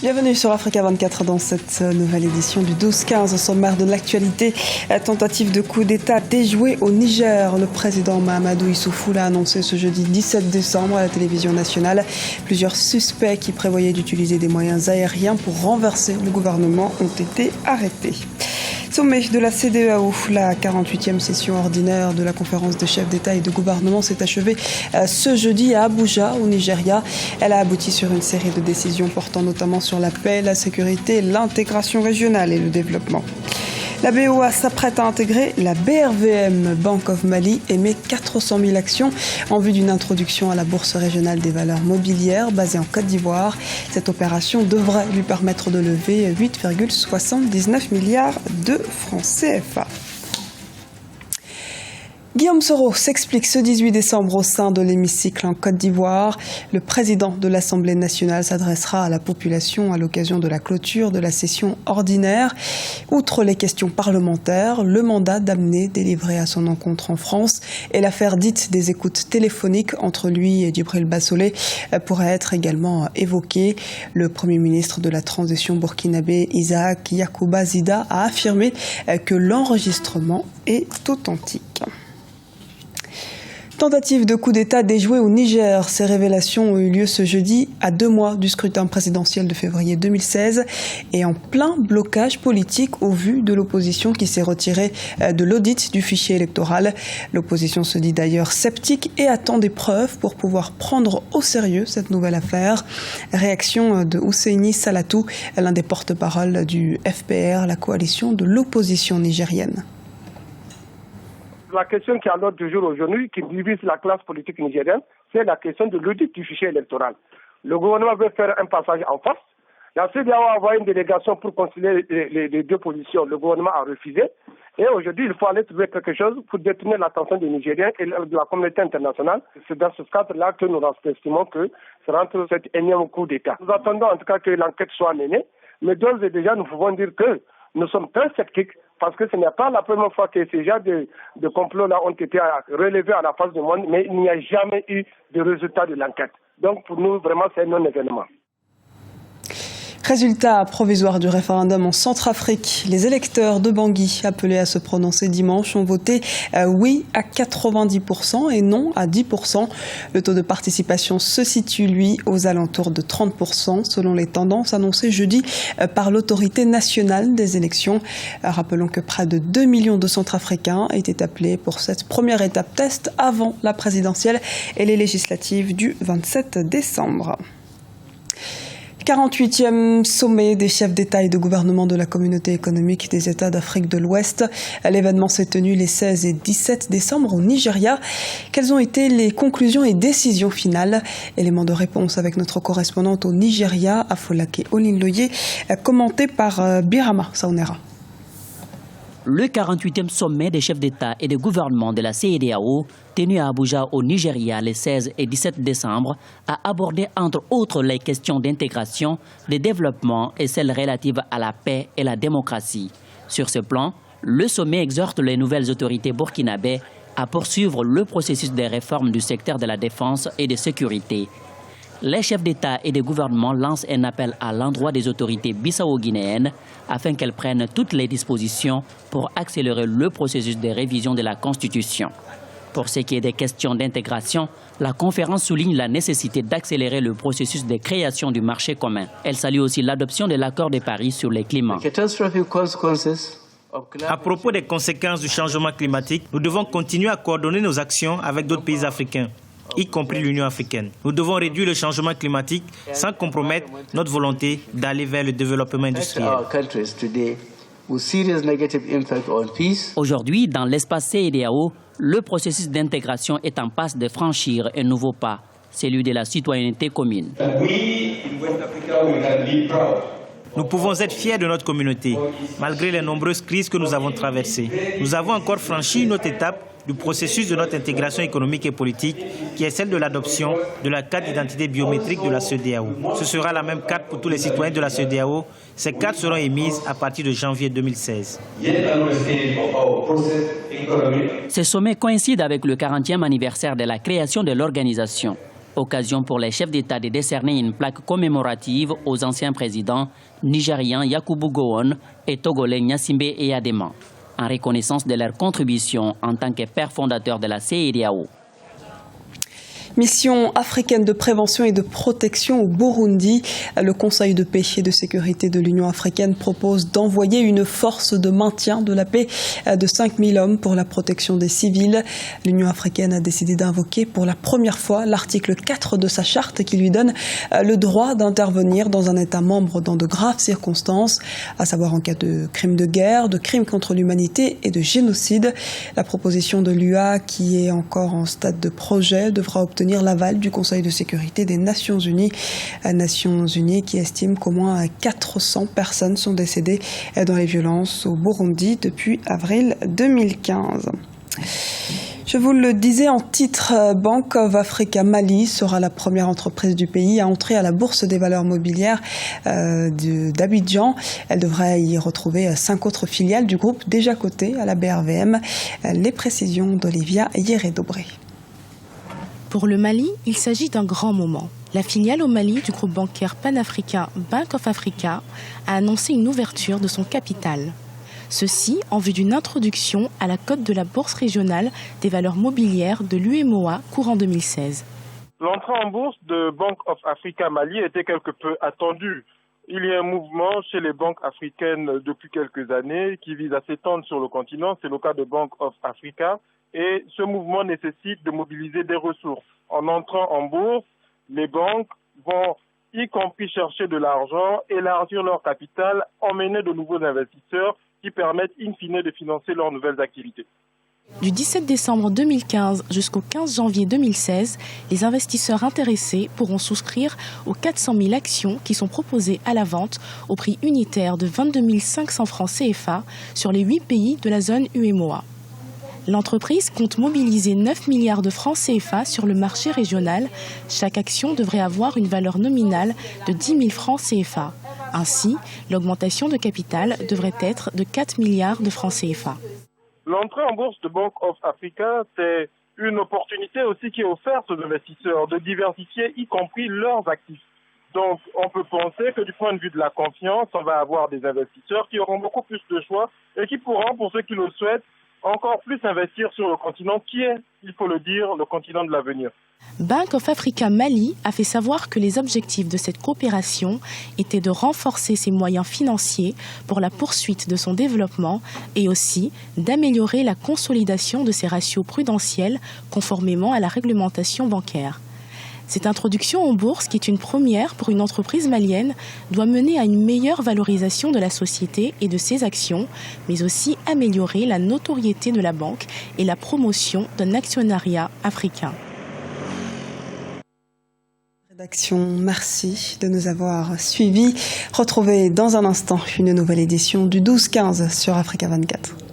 Bienvenue sur Africa 24 dans cette nouvelle édition du 12-15 au sommaire de l'actualité. Tentative de coup d'État déjouée au Niger. Le président Mahamadou Issoufou l'a annoncé ce jeudi 17 décembre à la télévision nationale. Plusieurs suspects qui prévoyaient d'utiliser des moyens aériens pour renverser le gouvernement ont été arrêtés. Sommet de la CEDEAO, la 48e session ordinaire de la conférence des chefs d'État et de gouvernement s'est achevée ce jeudi à Abuja, au Nigeria. Elle a abouti sur une série de décisions portant notamment sur la paix, la sécurité, l'intégration régionale et le développement. La BOA s'apprête à intégrer la BRVM, Bank of Mali, émet 400 000 actions en vue d'une introduction à la Bourse régionale des valeurs mobilières basée en Côte d'Ivoire. Cette opération devrait lui permettre de lever 8,79 milliards de francs CFA. Guillaume Soro s'explique ce 18 décembre au sein de l'hémicycle en Côte d'Ivoire. Le président de l'Assemblée nationale s'adressera à la population à l'occasion de la clôture de la session ordinaire. Outre les questions parlementaires, le mandat d'amener délivré à son encontre en France et l'affaire dite des écoutes téléphoniques entre lui et Djibril Bassolé pourrait être également évoqué. Le Premier ministre de la transition burkinabé, Isaac Yacouba Zida, a affirmé que l'enregistrement est authentique. Tentative de coup d'État déjouée au Niger. Ces révélations ont eu lieu ce jeudi, à 2 mois du scrutin présidentiel de février 2016 et en plein blocage politique au vu de l'opposition qui s'est retirée de l'audit du fichier électoral. L'opposition se dit d'ailleurs sceptique et attend des preuves pour pouvoir prendre au sérieux cette nouvelle affaire. Réaction de Ousseini Salatou, l'un des porte-parole du FPR, la coalition de l'opposition nigérienne. La question qui est à l'ordre du jour aujourd'hui, qui divise la classe politique nigérienne, c'est la question de l'audit du fichier électoral. Le gouvernement veut faire un passage en face. La CEDEAO a envoyé une délégation pour concilier les deux positions. Le gouvernement a refusé. Et aujourd'hui, il faut aller trouver quelque chose pour détourner l'attention des Nigériens et de la communauté internationale. C'est dans ce cadre-là que nous estimons que ça rentre cet énième coup d'État. Nous attendons en tout cas que l'enquête soit menée. Mais d'ores et déjà, nous pouvons dire que nous sommes très sceptiques parce que ce n'est pas la première fois que ces genres de complots-là ont été relevés à la face du monde, mais il n'y a jamais eu de résultat de l'enquête. Donc pour nous, vraiment, c'est un non-événement. Résultat provisoire du référendum en Centrafrique. Les électeurs de Bangui, appelés à se prononcer dimanche, ont voté oui à 90% et non à 10%. Le taux de participation se situe, lui, aux alentours de 30%, selon les tendances annoncées jeudi par l'autorité nationale des élections. Rappelons que près de 2 millions de Centrafricains étaient appelés pour cette première étape test avant la présidentielle et les législatives du 27 décembre. 48e sommet des chefs d'État et de gouvernement de la communauté économique des États d'Afrique de l'Ouest. L'événement s'est tenu les 16 et 17 décembre au Nigeria. Quelles ont été les conclusions et décisions finales? Élément de réponse avec notre correspondante au Nigeria, Afolake Olinloye, commenté par Birama Saunera. Le 48e sommet des chefs d'État et de gouvernement de la CEDEAO, tenu à Abuja au Nigeria les 16 et 17 décembre, a abordé entre autres les questions d'intégration, de développement et celles relatives à la paix et la démocratie. Sur ce plan, le sommet exhorte les nouvelles autorités burkinabées à poursuivre le processus de réforme du secteur de la défense et de sécurité. Les chefs d'État et de gouvernement lancent un appel à l'endroit des autorités bissau-guinéennes afin qu'elles prennent toutes les dispositions pour accélérer le processus de révision de la Constitution. Pour ce qui est des questions d'intégration, la conférence souligne la nécessité d'accélérer le processus de création du marché commun. Elle salue aussi l'adoption de l'accord de Paris sur le climat. À propos des conséquences du changement climatique, nous devons continuer à coordonner nos actions avec d'autres pays africains, y compris l'Union africaine. Nous devons réduire le changement climatique sans compromettre notre volonté d'aller vers le développement industriel. Aujourd'hui, dans l'espace CEDEAO, le processus d'intégration est en passe de franchir un nouveau pas, celui de la citoyenneté commune. Nous pouvons être fiers de notre communauté, malgré les nombreuses crises que nous avons traversées. Nous avons encore franchi une autre étape du processus de notre intégration économique et politique, qui est celle de l'adoption de la carte d'identité biométrique de la CEDEAO. Ce sera la même carte pour tous les citoyens de la CEDEAO. Ces cartes seront émises à partir de janvier 2016. Ce sommet coïncide avec le 40e anniversaire de la création de l'organisation. Occasion pour les chefs d'État de décerner une plaque commémorative aux anciens présidents nigérians Yakubu Gowon et togolais Gnassingbé Eyadema, en reconnaissance de leur contribution en tant que père fondateur de la CEDEAO. Mission africaine de prévention et de protection au Burundi. Le Conseil de paix et de sécurité de l'Union africaine propose d'envoyer une force de maintien de la paix de 5000 hommes pour la protection des civils. L'Union africaine a décidé d'invoquer pour la première fois l'article 4 de sa charte qui lui donne le droit d'intervenir dans un État membre dans de graves circonstances, à savoir en cas de crimes de guerre, de crimes contre l'humanité et de génocide. La proposition de l'UA, qui est encore en stade de projet, devra obtenir l'aval du Conseil de sécurité des Nations Unies qui estime qu'au moins 400 personnes sont décédées dans les violences au Burundi depuis avril 2015. Je vous le disais en titre, Bank of Africa Mali sera la première entreprise du pays à entrer à la bourse des valeurs mobilières d'Abidjan. Elle devrait y retrouver 5 autres filiales du groupe déjà cotées à la BRVM. Les précisions d'Olivia Yéré-Dobré. Pour le Mali, il s'agit d'un grand moment. La filiale au Mali du groupe bancaire panafricain Bank of Africa a annoncé une ouverture de son capital. Ceci en vue d'une introduction à la cote de la bourse régionale des valeurs mobilières de l'UEMOA courant 2016. L'entrée en bourse de Bank of Africa Mali était quelque peu attendue. Il y a un mouvement chez les banques africaines depuis quelques années qui vise à s'étendre sur le continent. C'est le cas de Bank of Africa. Et ce mouvement nécessite de mobiliser des ressources. En entrant en bourse, les banques vont, y compris chercher de l'argent, élargir leur capital, emmener de nouveaux investisseurs qui permettent in fine de financer leurs nouvelles activités. Du 17 décembre 2015 jusqu'au 15 janvier 2016, les investisseurs intéressés pourront souscrire aux 400 000 actions qui sont proposées à la vente au prix unitaire de 22 500 francs CFA sur les 8 pays de la zone UEMOA. L'entreprise compte mobiliser 9 milliards de francs CFA sur le marché régional. Chaque action devrait avoir une valeur nominale de 10 000 francs CFA. Ainsi, l'augmentation de capital devrait être de 4 milliards de francs CFA. L'entrée en bourse de Bank of Africa, c'est une opportunité aussi qui est offerte aux investisseurs de diversifier, y compris leurs actifs. Donc, on peut penser que du point de vue de la confiance, on va avoir des investisseurs qui auront beaucoup plus de choix et qui pourront, pour ceux qui le souhaitent, encore plus investir sur le continent qui est, il faut le dire, le continent de l'avenir. Bank of Africa Mali a fait savoir que les objectifs de cette coopération étaient de renforcer ses moyens financiers pour la poursuite de son développement et aussi d'améliorer la consolidation de ses ratios prudentiels conformément à la réglementation bancaire. Cette introduction en bourse, qui est une première pour une entreprise malienne, doit mener à une meilleure valorisation de la société et de ses actions, mais aussi améliorer la notoriété de la banque et la promotion d'un actionnariat africain. Rédaction, merci de nous avoir suivis. Retrouvez dans un instant une nouvelle édition du 12-15 sur Africa 24.